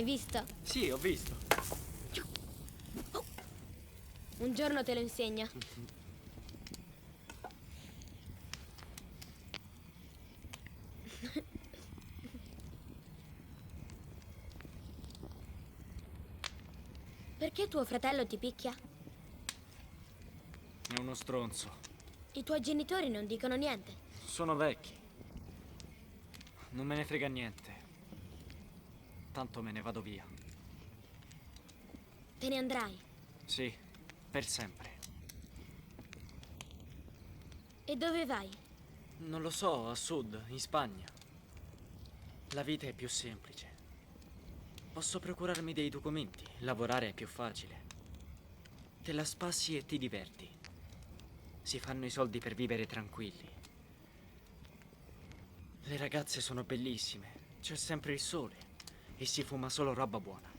Hai visto? Sì, ho visto. Un giorno te lo insegno. Perché tuo fratello ti picchia? È uno stronzo. I tuoi genitori non dicono niente. Sono vecchi. Non me ne frega niente. Tanto me ne vado via. Te ne andrai. Sì, per sempre. E dove vai? Non lo so, a sud, in Spagna. La vita è più semplice. Posso procurarmi dei documenti, lavorare è più facile. Te la spassi e ti diverti. Si fanno i soldi per vivere tranquilli. Le ragazze sono bellissime, c'è sempre il sole e si fuma solo roba buona.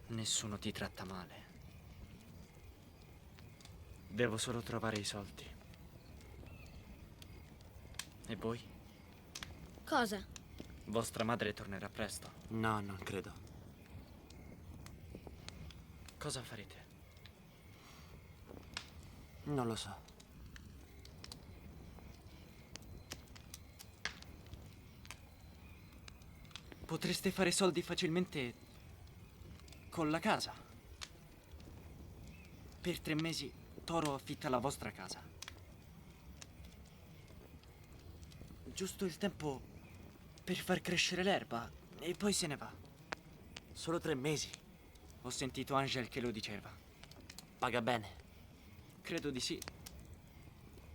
Nessuno ti tratta male. Devo solo trovare i soldi. E voi? Cosa? Vostra madre tornerà presto. No, non credo. Cosa farete? Non lo so. Potreste fare soldi facilmente con la casa. Per 3 mesi Toro affitta la vostra casa. Giusto il tempo per far crescere l'erba e poi se ne va. Solo 3 mesi. Ho sentito Angel che lo diceva. Paga bene. Credo di sì.